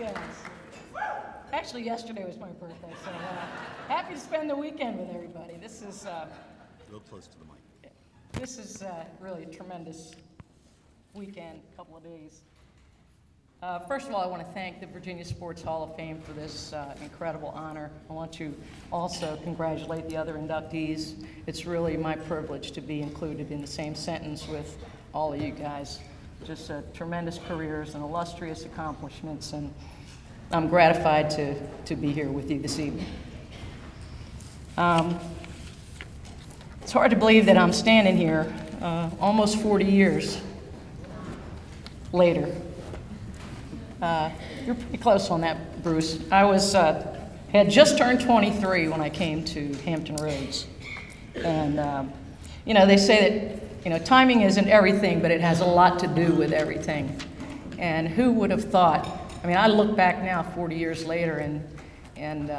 weekends. Actually, yesterday was my birthday, so happy to spend the weekend with everybody. This is Real close to the mic. this is really a tremendous weekend, couple of days. First of all, I want to thank the Virginia Sports Hall of Fame for this incredible honor. I want to also congratulate the other inductees. It's really my privilege to be included in the same sentence with all of you guys. Just tremendous careers and illustrious accomplishments, and I'm gratified to be here with you this evening. It's hard to believe that I'm standing here almost 40 years later. You're pretty close on that, Bruce. I had just turned 23 when I came to Hampton Roads. And, they say that, timing isn't everything, but it has a lot to do with everything. And who would have thought? I mean, I look back now 40 years later and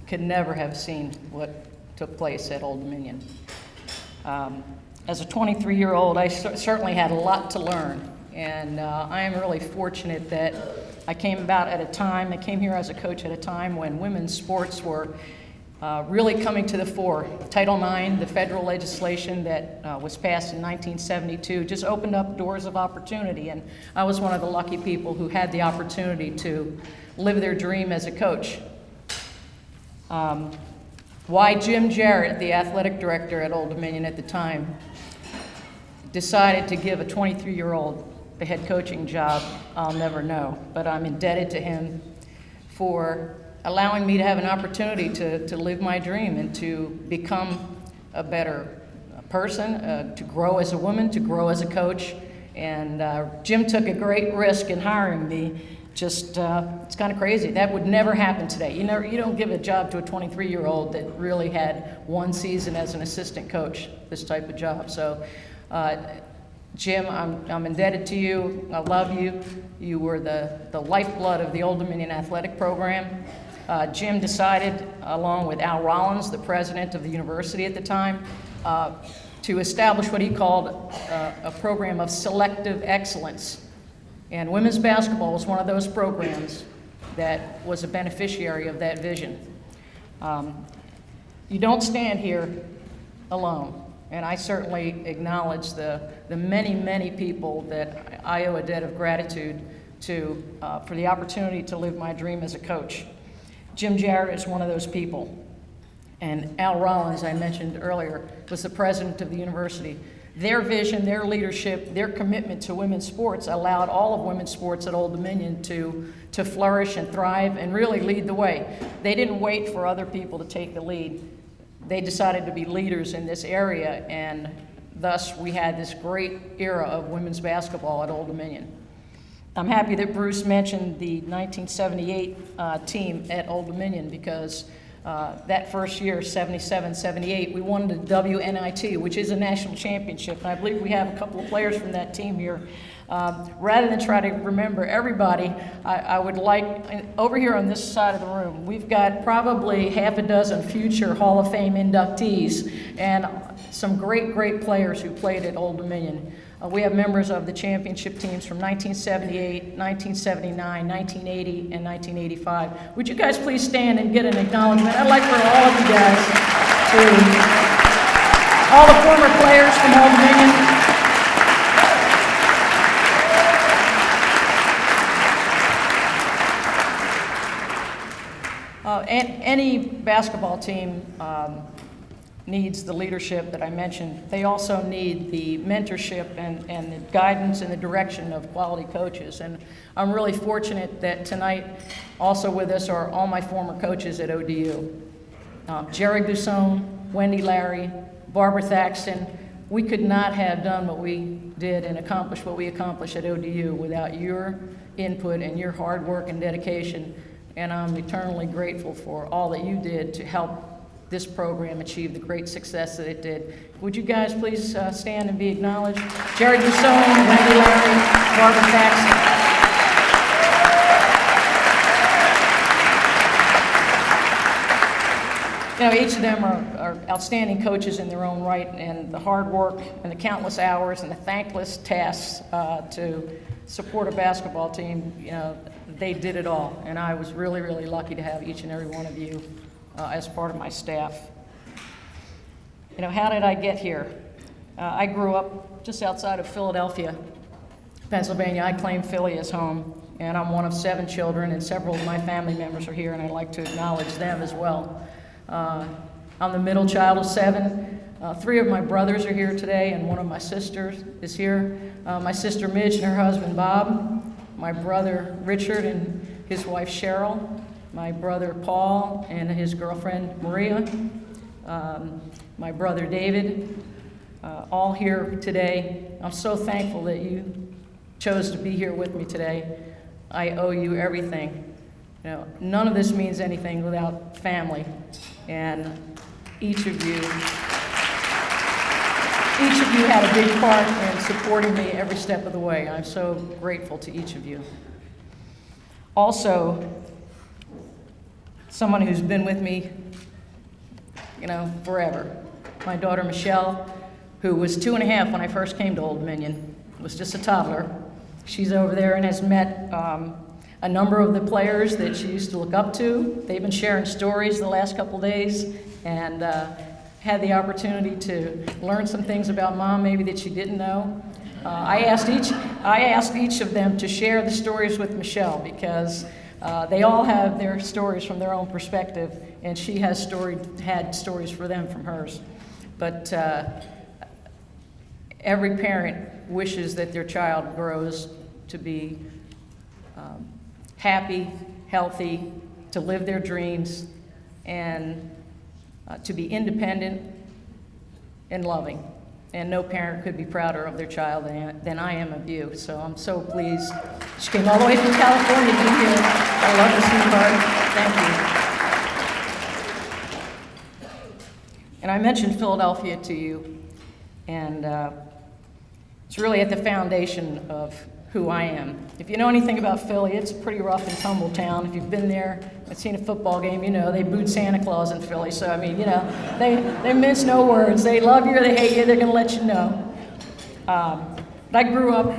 could never have seen what took place at Old Dominion. As a 23-year-old, I certainly had a lot to learn. And I am really fortunate that I came here as a coach at a time when women's sports were really coming to the fore. Title IX, the federal legislation that was passed in 1972, just opened up doors of opportunity. And I was one of the lucky people who had the opportunity to live their dream as a coach. Why Jim Jarrett, the athletic director at Old Dominion at the time, decided to give a 23-year-old the head coaching job, I'll never know. But I'm indebted to him for allowing me to have an opportunity to live my dream and to become a better person, to grow as a woman, to grow as a coach. And Jim took a great risk in hiring me. Just, it's kind of crazy. That would never happen today. You don't give a job to a 23-year-old that really had one season as an assistant coach, this type of job. So, Jim, I'm indebted to you. I love you. You were the lifeblood of the Old Dominion athletic program. Jim decided, along with Al Rollins, the president of the university at the time, to establish what he called a program of selective excellence. And women's basketball was one of those programs that was a beneficiary of that vision. You don't stand here alone. And I certainly acknowledge the many, many people that I owe a debt of gratitude to for the opportunity to live my dream as a coach. Jim Jarrett is one of those people. And Al Rollins, I mentioned earlier, was the president of the university. Their vision, their leadership, their commitment to women's sports allowed all of women's sports at Old Dominion to flourish and thrive and really lead the way. They didn't wait for other people to take the lead. They decided to be leaders in this area, and thus we had this great era of women's basketball at Old Dominion. I'm happy that Bruce mentioned the 1978 team at Old Dominion because that first year, 77-78, we won the WNIT, which is a national championship, and I believe we have a couple of players from that team here. Rather than try to remember everybody, I would like, over here on this side of the room, we've got probably half a dozen future Hall of Fame inductees and some great, great players who played at Old Dominion. We have members of the championship teams from 1978, 1979, 1980, and 1985. Would you guys please stand and get an acknowledgement? I'd like for all of you guys to, all the former players from Old Dominion. Any basketball team needs the leadership that I mentioned. They also need the mentorship and the guidance and the direction of quality coaches. And I'm really fortunate that tonight also with us are all my former coaches at ODU. Jerry Gusone, Wendy Larry, Barbara Thaxton. We could not have done what we did and accomplished what we accomplished at ODU without your input and your hard work and dedication. And I'm eternally grateful for all that you did to help this program achieve the great success that it did. Would you guys please stand and be acknowledged? Jerry Gusone, Wendy Larry, Barbara Thaxton. Each of them are outstanding coaches in their own right, and the hard work and the countless hours and the thankless tasks to support a basketball team, you know, they did it all. And I was really, really lucky to have each and every one of you as part of my staff. You know, how did I get here? I grew up just outside of Philadelphia, Pennsylvania. I claim Philly as home, and I'm one of 7 children, and several of my family members are here, and I'd like to acknowledge them as well. I'm the middle child of 7. 3 of my brothers are here today, and one of my sisters is here. My sister Midge and her husband Bob, my brother Richard and his wife Cheryl, my brother Paul and his girlfriend Maria, my brother David, all here today. I'm so thankful that you chose to be here with me today. I owe you everything. You know, none of this means anything without family, and each of you had a big part in supporting me every step of the way. I'm so grateful to each of you. Also, someone who's been with me, you know, forever. My daughter Michelle, who was 2.5 when I first came to Old Dominion, was just a toddler. She's over there and has met a number of the players that she used to look up to. They've been sharing stories the last couple days, and had the opportunity to learn some things about Mom maybe that she didn't know. I asked each of them to share the stories with Michelle, because they all have their stories from their own perspective, and she had stories for them from hers. But every parent wishes that their child grows to be happy, healthy, to live their dreams, and to be independent and loving. And no parent could be prouder of their child than I am of you. So I'm so pleased. She came all the way from California to be here. I love you, sweetheart. Thank you. And I mentioned Philadelphia to you, and it's really at the foundation of who I am. If you know anything about Philly, it's a pretty rough and tumble town. If you've been there and seen a football game, you know they booed Santa Claus in Philly. So I mean, you know, they mince no words. They love you or they hate you. They're going to let you know. But I grew up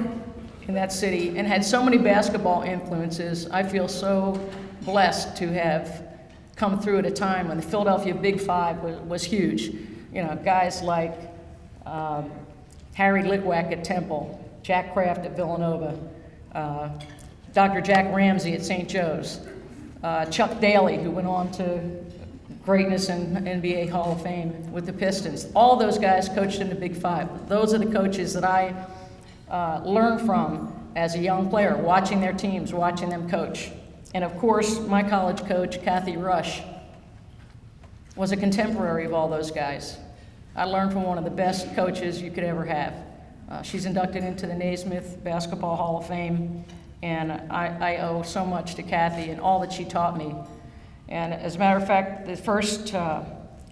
in that city and had so many basketball influences. I feel so blessed to have come through at a time when the Philadelphia Big Five was huge. You know, guys like Harry Litwack at Temple, Jack Kraft at Villanova, Dr. Jack Ramsey at St. Joe's, Chuck Daly, who went on to greatness in NBA Hall of Fame with the Pistons. All those guys coached in the Big Five. Those are the coaches that I learned from as a young player, watching their teams, watching them coach. And of course, my college coach, Kathy Rush, was a contemporary of all those guys. I learned from one of the best coaches you could ever have. She's inducted into the Naismith Basketball Hall of Fame, and I owe so much to Kathy and all that she taught me. And as a matter of fact, the first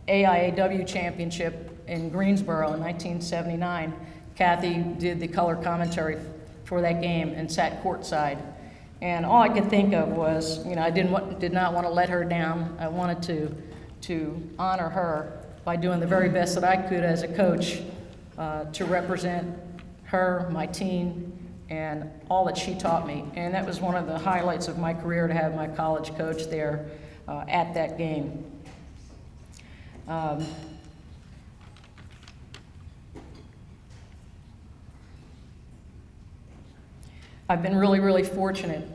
AIAW championship in Greensboro in 1979, Kathy did the color commentary for that game and sat courtside. And all I could think of was, you know, I did not want to let her down. I wanted to honor her by doing the very best that I could as a coach to represent her, my team, and all that she taught me. And that was one of the highlights of my career, to have my college coach there at that game. I've been really, really fortunate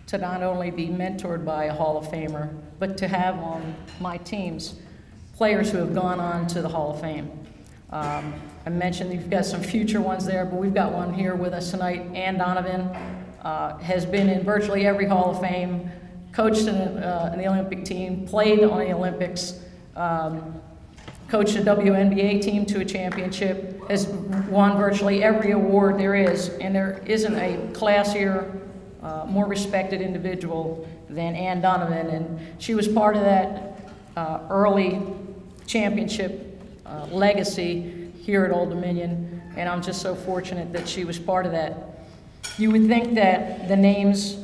to not only be mentored by a Hall of Famer, but to have on my teams players who have gone on to the Hall of Fame. I mentioned you've got some future ones there, but we've got one here with us tonight. Ann Donovan has been in virtually every Hall of Fame, coached in the Olympic team, played on the Olympics, coached a WNBA team to a championship, has won virtually every award there is, and there isn't a classier, more respected individual than Ann Donovan, and she was part of that early championship legacy here at Old Dominion, and I'm just so fortunate that she was part of that. You would think that the names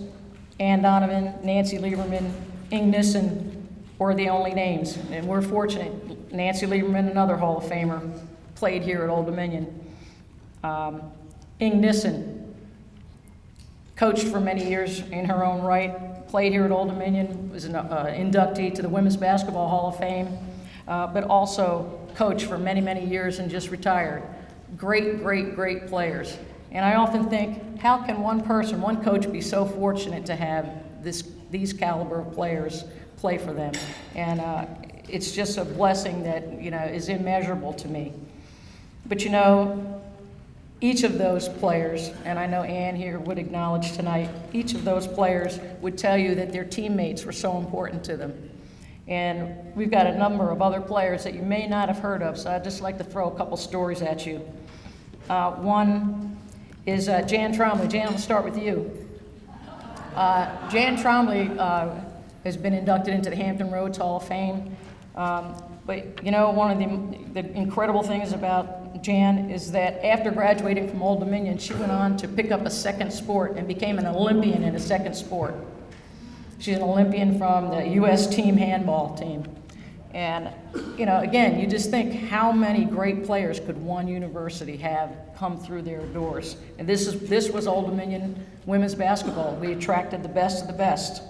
Ann Donovan, Nancy Lieberman, Ing Nissen were the only names, and we're fortunate. Nancy Lieberman, another Hall of Famer, played here at Old Dominion. Ing Nissen coached for many years in her own right, played here at Old Dominion, was an inductee to the Women's Basketball Hall of Fame, but also coached for many, many years and just retired. Great, great, great players. And I often think, how can one person, one coach be so fortunate to have these caliber of players play for them? And it's just a blessing that, is immeasurable to me. But each of those players, and I know Ann here would acknowledge tonight, each of those players would tell you that their teammates were so important to them. And we've got a number of other players that you may not have heard of, so I'd just like to throw a couple stories at you. One is Jan Trombley. Jan, I'm going to start with you. Jan Trombley has been inducted into the Hampton Roads Hall of Fame. But one of the incredible things about Jan is that after graduating from Old Dominion, she went on to pick up a second sport and became an Olympian in a second sport. She's an Olympian from the U.S. team handball team. And, again, you just think how many great players could one university have come through their doors. And this was Old Dominion women's basketball. We attracted the best of the best.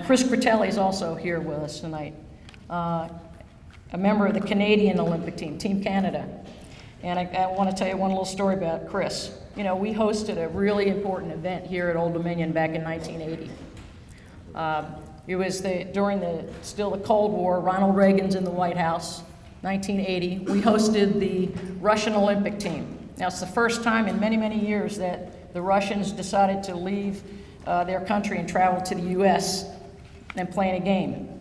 Chris Critelli is also here with us tonight. A member of the Canadian Olympic team, Team Canada. And I want to tell you one little story about Chris. We hosted a really important event here at Old Dominion back in 1980. It was during still the Cold War. Ronald Reagan's in the White House, 1980. We hosted the Russian Olympic team. Now, it's the first time in many, many years that the Russians decided to leave their country and travel to the U.S. and play in a game.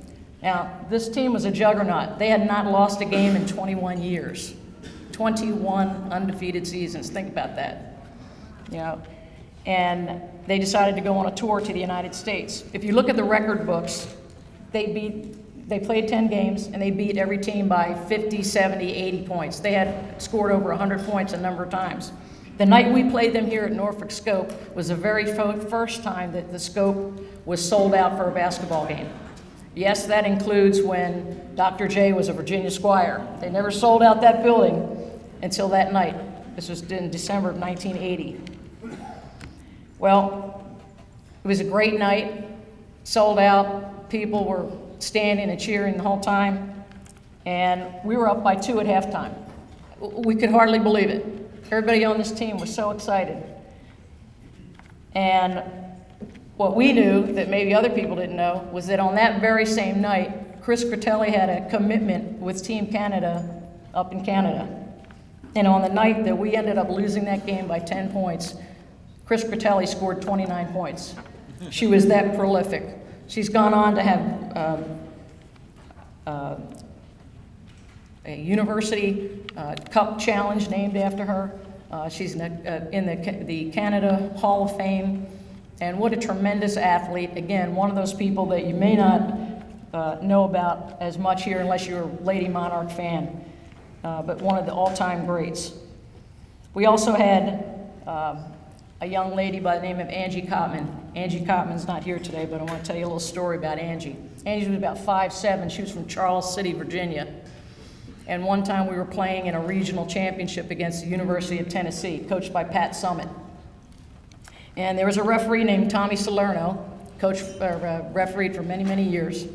Now, this team was a juggernaut. They had not lost a game in 21 years. 21 undefeated seasons. Think about that. And they decided to go on a tour to the United States. If you look at the record books, they played 10 games, and they beat every team by 50, 70, 80 points. They had scored over 100 points a number of times. The night we played them here at Norfolk Scope was the very first time that the Scope was sold out for a basketball game. Yes, that includes when Dr. J was a Virginia Squire. They never sold out that building until that night. This was in December of 1980. Well, it was a great night, sold out. People were standing and cheering the whole time. And we were up by 2 at halftime. We could hardly believe it. Everybody on this team was so excited. And what we knew that maybe other people didn't know was that on that very same night, Chris Critelli had a commitment with Team Canada up in Canada. And on the night that we ended up losing that game by 10 points, Chris Critelli scored 29 points. She was that prolific. She's gone on to have a university cup challenge named after her. She's in the Canada Hall of Fame. And what a tremendous athlete. Again, one of those people that you may not know about as much here unless you're a Lady Monarch fan, but one of the all-time greats. We also had a young lady by the name of Angie Cotman. Angie Cotman's not here today, but I want to tell you a little story about Angie. Angie was about 5'7". She was from Charles City, Virginia. And one time we were playing in a regional championship against the University of Tennessee, coached by Pat Summit. And there was a referee named Tommy Salerno, refereed for many, many years.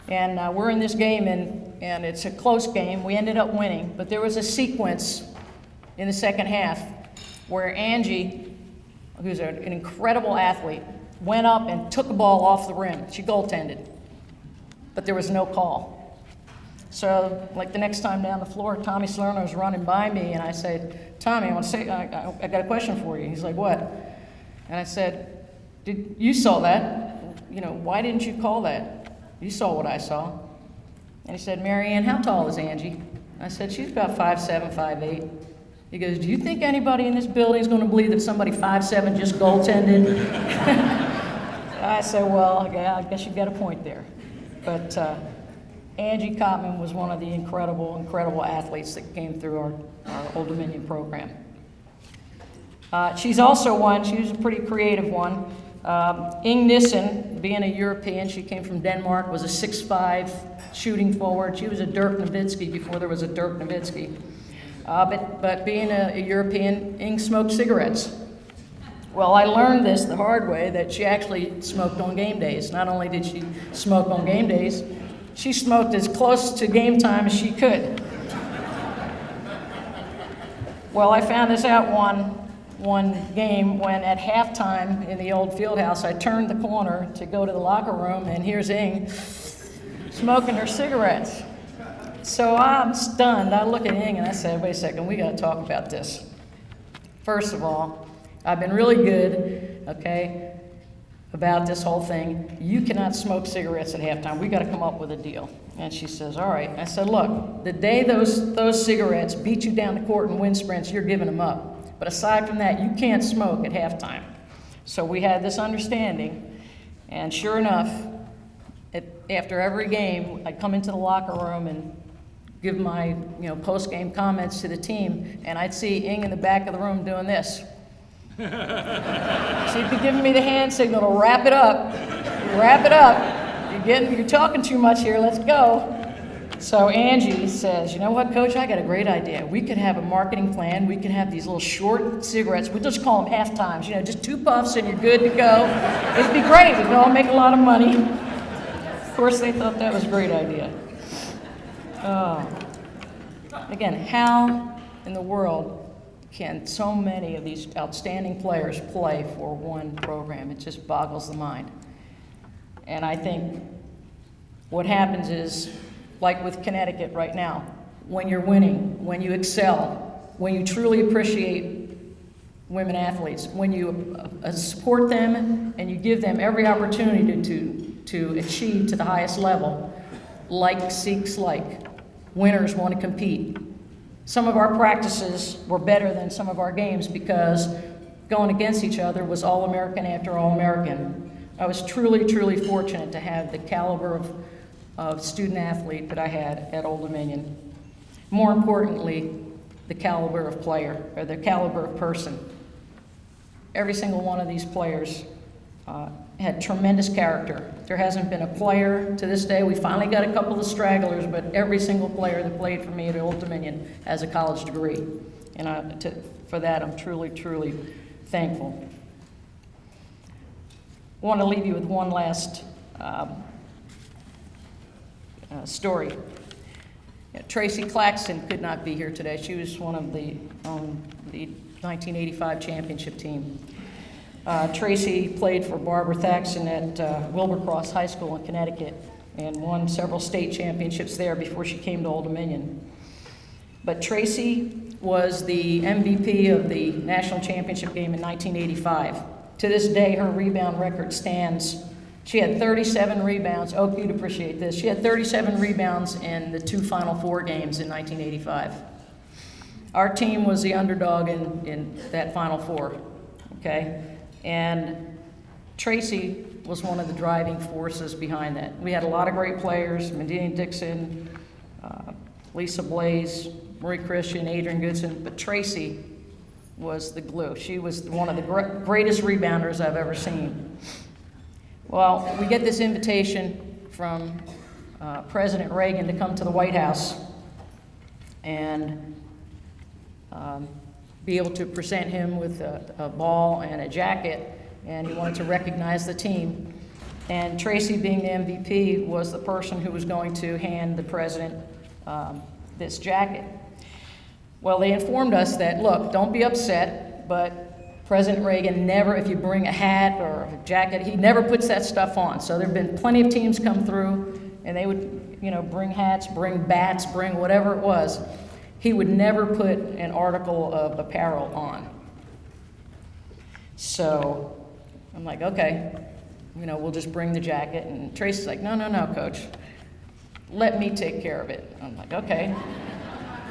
And we're in this game, and it's a close game. We ended up winning, but there was a sequence in the second half where Angie, who's an incredible athlete, went up and took a ball off the rim. She goaltended, but there was no call. So, like the next time down the floor, Tommy Salerno was running by me, and I said, "Tommy, I want to say, I got a question for you." He's like, "What?" And I said, "You saw that? Why didn't you call that? You saw what I saw." And he said, "Marianne, how tall is Angie?" I said, "She's about 5'7", 5'8". He goes, "Do you think anybody in this building is going to believe that somebody 5'7" just goaltended?" I said, "Well, yeah, I guess you've got a point there." But Angie Cotman was one of the incredible, incredible athletes that came through our Old Dominion program. She's also one, she was a pretty creative one. Ing Nissen, being a European, she came from Denmark, was a 6'5" shooting forward. She was a Dirk Nowitzki before there was a Dirk Nowitzki. But being a European, Ing smoked cigarettes. Well, I learned this the hard way, that she actually smoked on game days. Not only did she smoke on game days, she smoked as close to game time as she could. Well, I found this out one game when at halftime in the old field house, I turned the corner to go to the locker room, and here's Ing smoking her cigarettes. So I'm stunned. I look at Ing and I said, wait a second, we got to talk about this. First of all, I've been really good, okay, about this whole thing. You cannot smoke cigarettes at halftime. We got to come up with a deal. And she says, all right. I said, look, the day those cigarettes beat you down the court and win sprints, you're giving them up. But aside from that, you can't smoke at halftime. So we had this understanding, and sure enough, after every game, I'd come into the locker room and give my post-game comments to the team, and I'd see Ing in the back of the room doing this. She'd be giving me the hand signal to wrap it up. Wrap it up. You're talking too much here. Let's go. So Angie says, you know what, Coach? I got a great idea. We could have a marketing plan. We could have these little short cigarettes. We'll just call them half times. Just 2 puffs and you're good to go. It'd be great. We'd all make a lot of money. Of course, they thought that was a great idea. Again, how in the world can so many of these outstanding players play for one program? It just boggles the mind. And I think what happens is, like with Connecticut right now, when you're winning, when you excel, when you truly appreciate women athletes, when you support them and you give them every opportunity to achieve to the highest level, like seeks like, winners want to compete. Some of our practices were better than some of our games because going against each other was All-American after All-American. I was truly, truly fortunate to have the caliber of student athlete that I had at Old Dominion. More importantly, the caliber of player, or the caliber of person. Every single one of these players had tremendous character. There hasn't been a player to this day. We finally got a couple of stragglers, but every single player that played for me at Old Dominion has a college degree. And for that, I'm truly, truly thankful. I want to leave you with one last story. Tracy Claxton could not be here today. She was one of the 1985 championship team. Tracy played for Barbara Thaxton at Wilbercross High School in Connecticut and won several state championships there before she came to Old Dominion. But Tracy was the MVP of the national championship game in 1985. To this day, her rebound record stands. She had 37 rebounds. Oak, you'd appreciate this. She had 37 rebounds in the 2 Final Four games in 1985. Our team was the underdog in that Final Four, okay? And Tracy was one of the driving forces behind that. We had a lot of great players, Medina Dixon, Lisa Blaze, Marie Christian, Adrian Goodson, but Tracy was the glue. She was one of the greatest rebounders I've ever seen. Well, we get this invitation from President Reagan to come to the White House and be able to present him with a ball and a jacket, and he wanted to recognize the team. And Tracy, being the MVP, was the person who was going to hand the president this jacket. Well, they informed us that, look, don't be upset, but President Reagan never, if you bring a hat or a jacket, he never puts that stuff on. So there have been plenty of teams come through, and they would, bring hats, bring bats, bring whatever it was. He would never put an article of apparel on. So I'm like, okay, we'll just bring the jacket. And Tracy's like, no, Coach. Let me take care of it. I'm like, okay.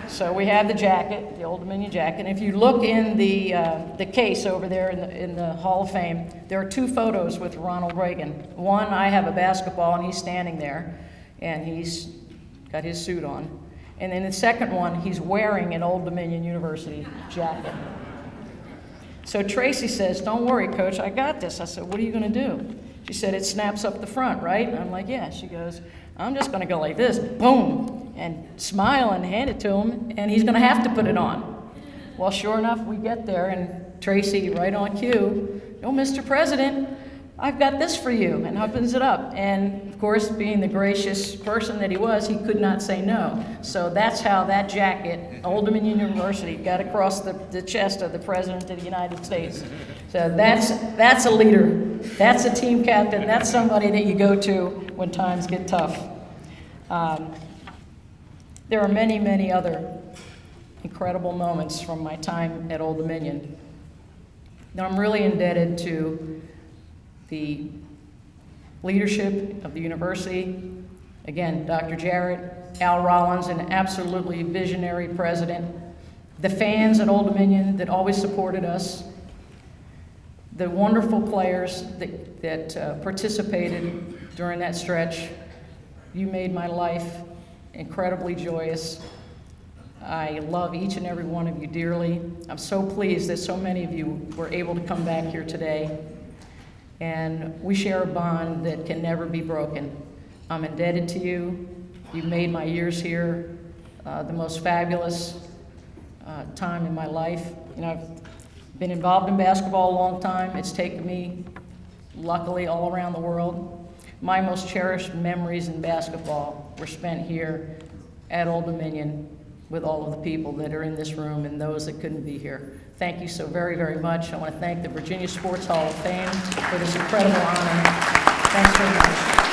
So we have the jacket, the Old Dominion jacket. And if you look in the case over there in the Hall of Fame, there are 2 photos with Ronald Reagan. One, I have a basketball, and he's standing there, and he's got his suit on. And then the second one, he's wearing an Old Dominion University jacket. So Tracy says, don't worry, Coach, I got this. I said, what are you going to do? She said, it snaps up the front, right? And I'm like, yeah. She goes, I'm just going to go like this, boom, and smile and hand it to him, and he's going to have to put it on. Well, sure enough, we get there, and Tracy, right on cue, "Oh, Mr. President, I've got this for you," and opens it up. And of course, being the gracious person that he was, he could not say no. So that's how that jacket, Old Dominion University, got across the chest of the President of the United States. So that's a leader. That's a team captain. That's somebody that you go to when times get tough. There are many, many other incredible moments from my time at Old Dominion. Now, I'm really indebted to the leadership of the university. Again, Dr. Jarrett, Al Rollins, an absolutely visionary president. The fans at Old Dominion that always supported us. The wonderful players that participated during that stretch. You made my life incredibly joyous. I love each and every one of you dearly. I'm so pleased that so many of you were able to come back here today. And we share a bond that can never be broken. I'm indebted to you. You've made my years here the most fabulous time in my life. You know, I've been involved in basketball a long time. It's taken me, luckily, all around the world. My most cherished memories in basketball were spent here at Old Dominion with all of the people that are in this room and those that couldn't be here. Thank you so very, very much. I want to thank the Virginia Sports Hall of Fame for this incredible honor. Thanks very much.